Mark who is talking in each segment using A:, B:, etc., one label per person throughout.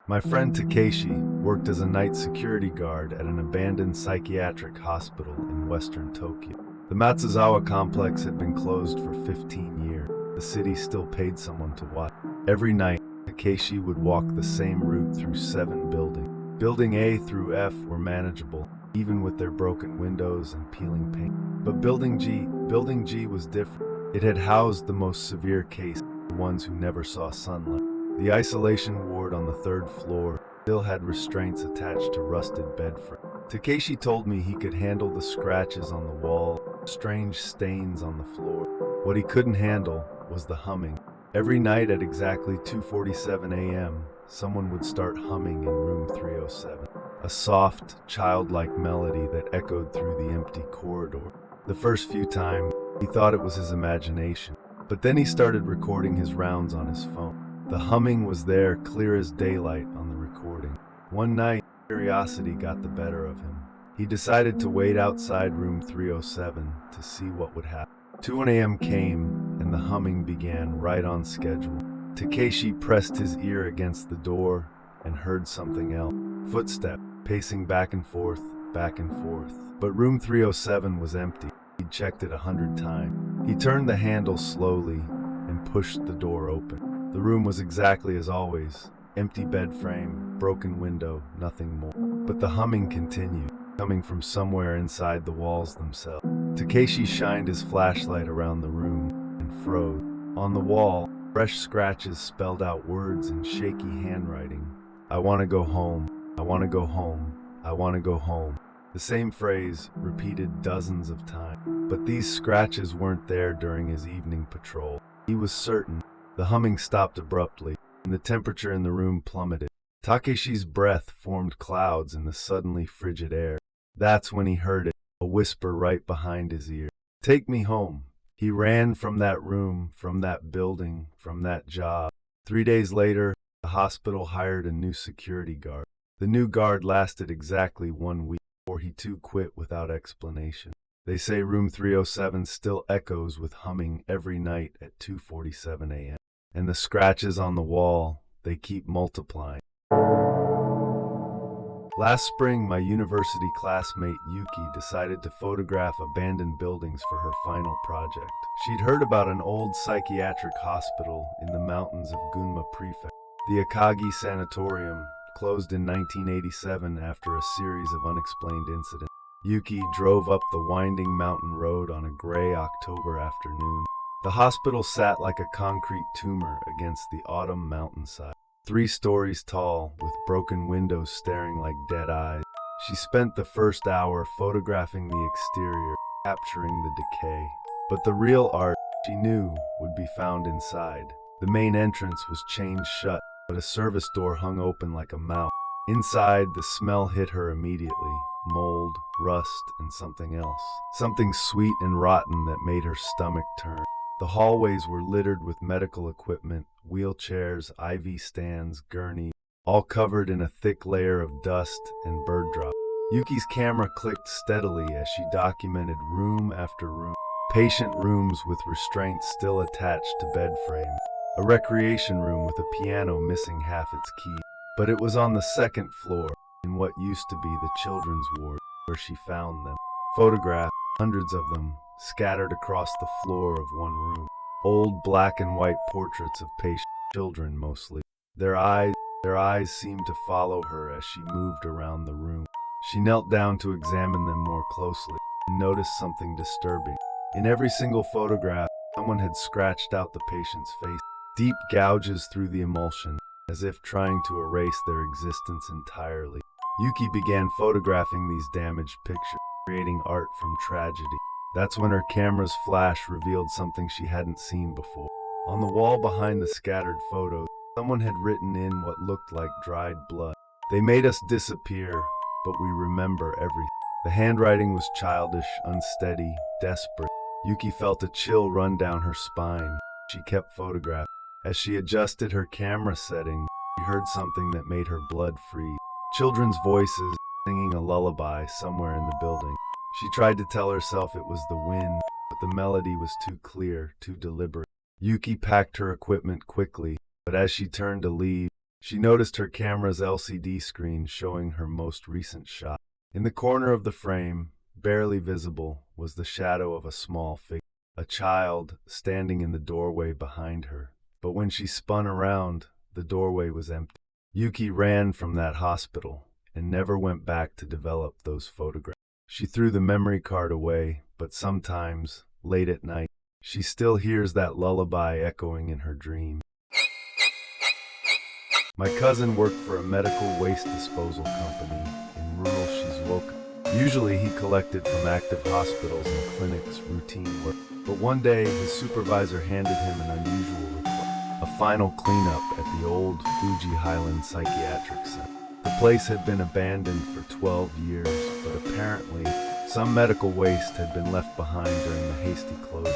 A: My friend Takeshi worked as a night security guard at an abandoned psychiatric hospital in western Tokyo. The Matsuzawa complex had been closed for 15 years. The city still paid someone to watch. Every night, Takeshi would walk the same route through 7 buildings. Building A through F were manageable, even with their broken windows and peeling paint. But Building G was different. It had housed the most severe cases, the ones who never saw sunlight. The isolation ward on the 3rd floor still had restraints attached to rusted bed frames. Takeshi told me he could handle the scratches on the wall, strange stains on the floor. What he couldn't handle was the humming. Every night at exactly 2:47 a.m., someone would start humming in room 307. A soft, childlike melody that echoed through the empty corridor. The first few times, he thought it was his imagination. But then he started recording his rounds on his phone. The humming was there, clear as daylight on the recording. One night, curiosity got the better of him. He decided to wait outside room 307 to see what would happen. 2 a.m. came, and the humming began right on schedule. Takeshi pressed his ear against the door and heard something else. Footsteps, pacing back and forth, back and forth. But room 307 was empty. He'd checked it 100 times. He turned the handle slowly and pushed the door open. The room was exactly as always. Empty bed frame, broken window, nothing more. But the humming continued, coming from somewhere inside the walls themselves. Takeshi shined his flashlight around the room and froze. On the wall, fresh scratches spelled out words in shaky handwriting. I want to go home, I want to go home, I want to go home. The same phrase repeated dozens of times. But these scratches weren't there during his evening patrol. He was certain. The humming stopped abruptly, and the temperature in the room plummeted. Takeshi's breath formed clouds in the suddenly frigid air. That's when he heard it, a whisper right behind his ear. Take me home. He ran from that room, from that building, from that job. 3 days later, the hospital hired a new security guard. The new guard lasted exactly 1 week before he too quit without explanation. They say room 307 still echoes with humming every night at 2:47 a.m. And the scratches on the wall, they keep multiplying. Last spring, my university classmate Yuki decided to photograph abandoned buildings for her final project. She'd heard about an old psychiatric hospital in the mountains of Gunma Prefecture. The Akagi Sanatorium closed in 1987 after a series of unexplained incidents. Yuki drove up the winding mountain road on a gray October afternoon. The hospital sat like a concrete tumor against the autumn mountainside. 3 stories tall, with broken windows staring like dead eyes. She spent the first hour photographing the exterior, capturing the decay. But the real art, she knew, would be found inside. The main entrance was chained shut, but a service door hung open like a mouth. Inside, the smell hit her immediately. Mold, rust, and something else. Something sweet and rotten that made her stomach turn. The hallways were littered with medical equipment, wheelchairs, IV stands, gurneys, all covered in a thick layer of dust and bird droppings. Yuki's camera clicked steadily as she documented room after room. Patient rooms with restraints still attached to bed frames. A recreation room with a piano missing half its key. But it was on the 2nd floor, in what used to be the children's ward, where she found them. Photographed, hundreds of them, scattered across the floor of one room. Old black and white portraits of patient children mostly. Their eyes seemed to follow her as she moved around the room. She knelt down to examine them more closely and noticed something disturbing. In every single photograph, someone had scratched out the patient's face, deep gouges through the emulsion, as if trying to erase their existence entirely. Yuki began photographing these damaged pictures, creating art from tragedy. That's when her camera's flash revealed something she hadn't seen before. On the wall behind the scattered photos, someone had written in what looked like dried blood. They made us disappear, but we remember everything. The handwriting was childish, unsteady, desperate. Yuki felt a chill run down her spine. She kept photographing. As she adjusted her camera settings, she heard something that made her blood freeze. Children's voices singing a lullaby somewhere in the building. She tried to tell herself it was the wind, but the melody was too clear, too deliberate. Yuki packed her equipment quickly, but as she turned to leave, She noticed her camera's LCD screen showing her most recent shot. In the corner of the frame, barely visible, was the shadow of a small figure, a child standing in the doorway behind her. But when she spun around, the doorway was empty. Yuki ran from that hospital and never went back to develop those photographs. She threw the memory card away, but sometimes, late at night, she still hears that lullaby echoing in her dreams. My cousin worked for a medical waste disposal company in rural Shizuoka. Usually he collected from active hospitals and clinics routine work. But one day his supervisor handed him an unusual request, a final cleanup at the old Fuji Highland Psychiatric Center. The place had been abandoned for 12 years, but apparently some medical waste had been left behind during the hasty closure.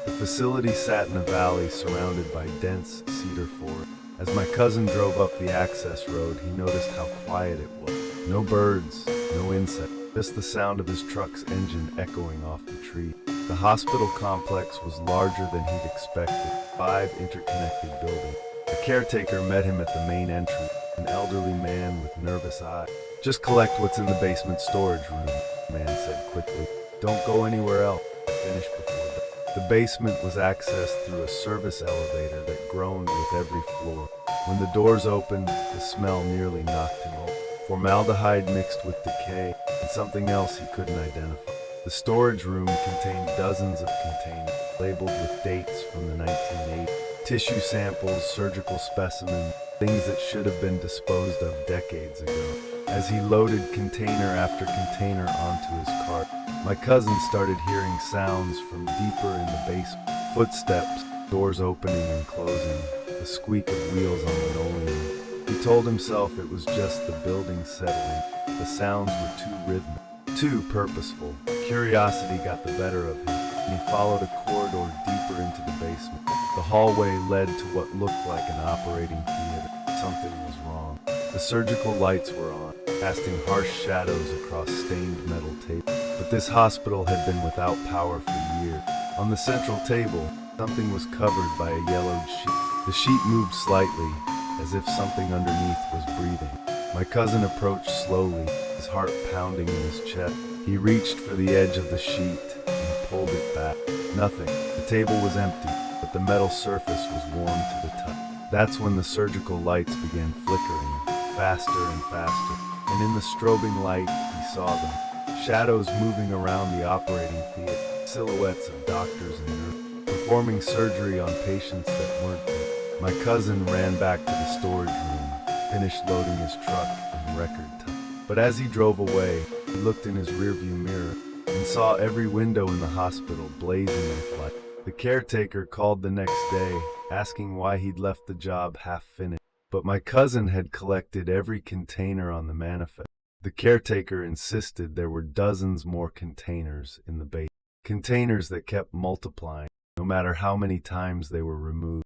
A: The facility sat in a valley surrounded by dense cedar forest. As my cousin drove up the access road, he noticed how quiet it was. No birds, no insects, just the sound of his truck's engine echoing off the tree. The hospital complex was larger than he'd expected, 5 interconnected buildings. A caretaker met him at the main entrance, an elderly man with nervous eyes. "Just collect what's in the basement storage room," the man said quickly. "Don't go anywhere else. Finish before dark." The basement was accessed through a service elevator that groaned with every floor. When the doors opened, the smell nearly knocked him over. Formaldehyde mixed with decay, and something else he couldn't identify. The storage room contained dozens of containers, labeled with dates from the 1980s. Tissue samples, surgical specimens, things that should have been disposed of decades ago. As he loaded container after container onto his cart, my cousin started hearing sounds from deeper in the basement. Footsteps, doors opening and closing, the squeak of wheels on linoleum. He told himself it was just the building settling. The sounds were too rhythmic, too purposeful. Curiosity got the better of him, and he followed a corridor deeper into the basement. The hallway led to what looked like an operating theater. Something was wrong. The surgical lights were on, casting harsh shadows across stained metal tables. But this hospital had been without power for years. On the central table, something was covered by a yellowed sheet. The sheet moved slightly, as if something underneath was breathing. My cousin approached slowly, his heart pounding in his chest. He reached for the edge of the sheet and pulled it back. Nothing. The table was empty, but the metal surface was warm to the touch. That's when the surgical lights began flickering, faster and faster. And in the strobing light, he saw them. Shadows moving around the operating theater. Silhouettes of doctors and nurses performing surgery on patients that weren't there. My cousin ran back to the storage room, finished loading his truck in record time. But as he drove away, he looked in his rearview mirror and saw every window in the hospital blazing with light. The caretaker called the next day, asking why he'd left the job half finished. But my cousin had collected every container on the manifest. The caretaker insisted there were dozens more containers in the basement. Containers that kept multiplying, no matter how many times they were removed.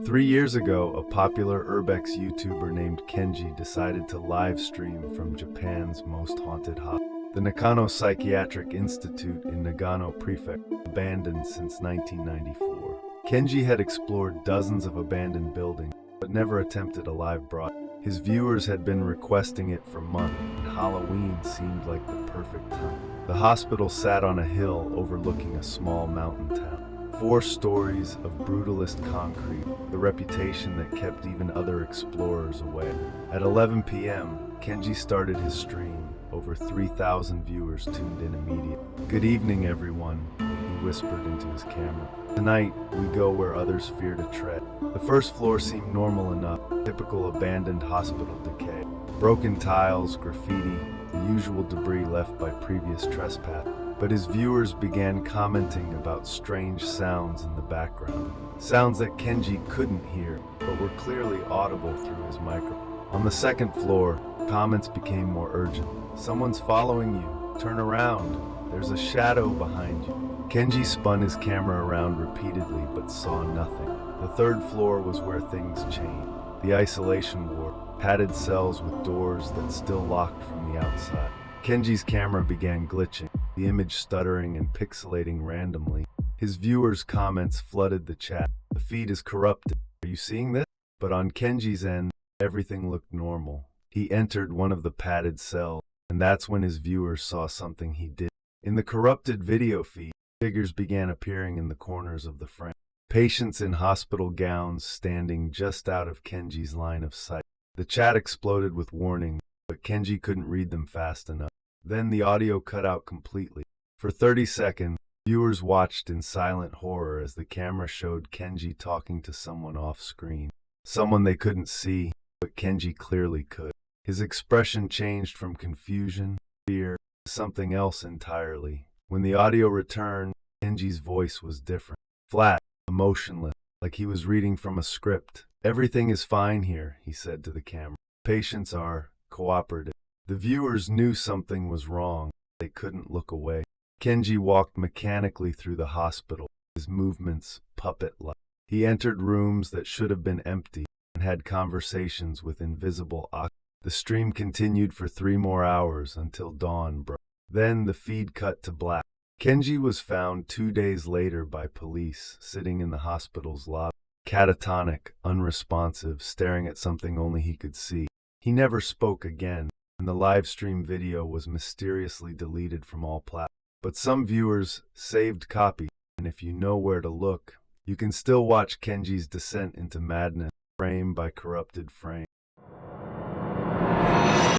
A: 3 years ago, a popular urbex YouTuber named Kenji decided to live stream from Japan's most haunted hospital, the Nakano Psychiatric Institute in Nagano Prefecture, abandoned since 1994. Kenji had explored dozens of abandoned buildings, but never attempted a live broadcast. His viewers had been requesting it for months, and Halloween seemed like the perfect time. The hospital sat on a hill overlooking a small mountain town. 4 stories of brutalist concrete, the reputation that kept even other explorers away. At 11 p.m., Kenji started his stream. Over 3,000 viewers tuned in immediately. "Good evening, everyone," he whispered into his camera. "Tonight, we go where others fear to tread." The first floor seemed normal enough, typical abandoned hospital decay. Broken tiles, graffiti, the usual debris left by previous trespass. But his viewers began commenting about strange sounds in the background. Sounds that Kenji couldn't hear, but were clearly audible through his microphone. On the second floor, comments became more urgent. "Someone's following you. Turn around. There's a shadow behind you." Kenji spun his camera around repeatedly but saw nothing. The third floor was where things changed. The isolation ward, padded cells with doors that still locked from the outside. Kenji's camera began glitching, the image stuttering and pixelating randomly. His viewers' comments flooded the chat. "The feed is corrupted. Are you seeing this? But on Kenji's end, everything looked normal. He entered one of the padded cells, and that's when his viewers saw something he did. In the corrupted video feed, figures began appearing in the corners of the frame. Patients in hospital gowns standing just out of Kenji's line of sight. The chat exploded with warnings, but Kenji couldn't read them fast enough. Then the audio cut out completely. For 30 seconds, viewers watched in silent horror as the camera showed Kenji talking to someone off-screen. Someone they couldn't see, but Kenji clearly could. His expression changed from confusion, fear, to something else entirely. When the audio returned, Kenji's voice was different. Flat, emotionless, like he was reading from a script. "Everything is fine here," he said to the camera. "Patients are cooperative." The viewers knew something was wrong. They couldn't look away. Kenji walked mechanically through the hospital, his movements puppet-like. He entered rooms that should have been empty and had conversations with invisible occupants. The stream continued for 3 more hours until dawn broke. Then the feed cut to black. Kenji was found 2 days later by police, sitting in the hospital's lobby, catatonic, unresponsive, staring at something only he could see. He never spoke again, and the live stream video was mysteriously deleted from all platforms. But some viewers saved copies, and if you know where to look, you can still watch Kenji's descent into madness, frame by corrupted frame.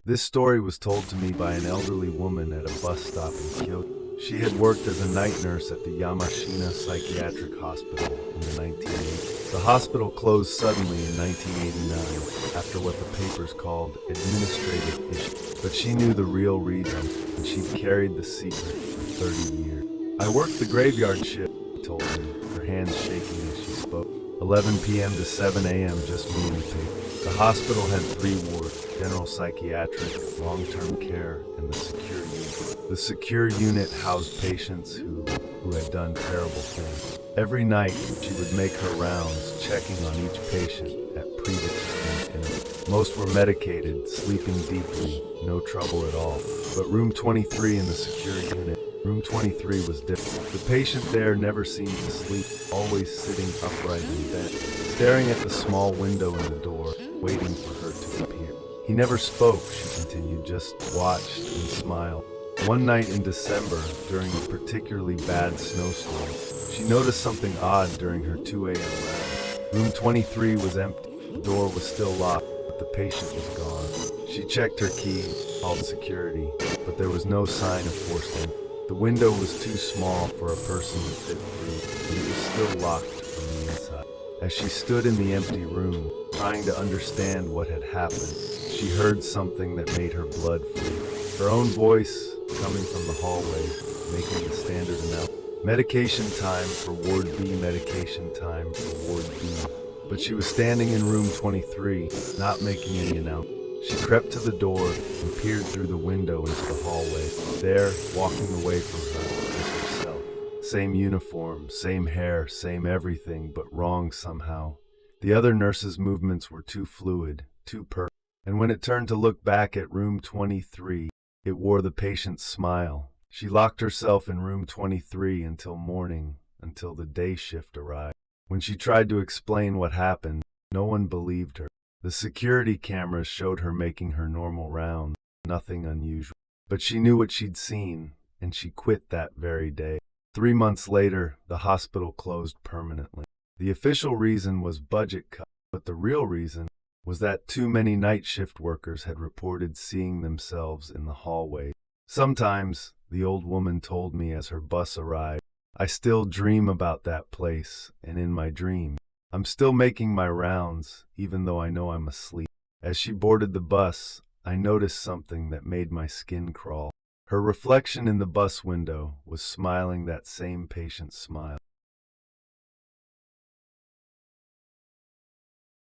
A: This story was told to me by an elderly woman at a bus stop in Kyoto. She had worked as a night nurse at the Yamashina Psychiatric Hospital in the 1980s. The hospital closed suddenly in 1989 after what the papers called administrative issues. But she knew the real reason, and she'd carried the secret for 30 years. "I worked the graveyard shift," she told me, her hands shaking as she spoke. 11 p.m. to 7 a.m., just me and the paper. The hospital had 3 wards: general psychiatric, long-term care, and the secure unit. The secure unit housed patients who had done terrible things. Every night, she would make her rounds, checking on each patient at predetermined intervals. Most were medicated, sleeping deeply, no trouble at all. But room 23 in the secure unit, room 23 was different. The patient there never seemed to sleep, always sitting upright in bed, staring at the small window in the door, waiting for her to appear. He never spoke, she continued, just watched and smiled. One night in December, during a particularly bad snowstorm, she noticed something odd during her 2 a.m. round. Room 23 was empty. The door was still locked, but the patient was gone. She checked her key, called security, but there was no sign of forced entry. The window was too small for a person to fit through, but it was still locked from the inside. As she stood in the empty room, trying to understand what had happened, she heard something that made her blood freeze. Her own voice coming from the hallway, making the standard announcement. Medication time for Ward B, medication time for Ward B. But she was standing in room 23, not making any announcement. She crept to the door and peered through the window into the hallway. There, walking away from her, was herself. Same uniform, same hair, same everything, but wrong somehow. The other nurses' movements were too fluid, too perfect. And when it turned to look back at room 23, it wore the patient's smile. She locked herself in room 23 until morning, until the day shift arrived. When she tried to explain what happened, no one believed her. The security cameras showed her making her normal rounds, nothing unusual. But she knew what she'd seen, and she quit that very day. 3 months later, the hospital closed permanently. The official reason was budget cut, but the real reason was that too many night shift workers had reported seeing themselves in the hallway. "Sometimes," the old woman told me as her bus arrived, "I still dream about that place, and in my dreams, I'm still making my rounds, even though I know I'm asleep." As she boarded the bus, I noticed something that made my skin crawl. Her reflection in the bus window was smiling that same patient smile.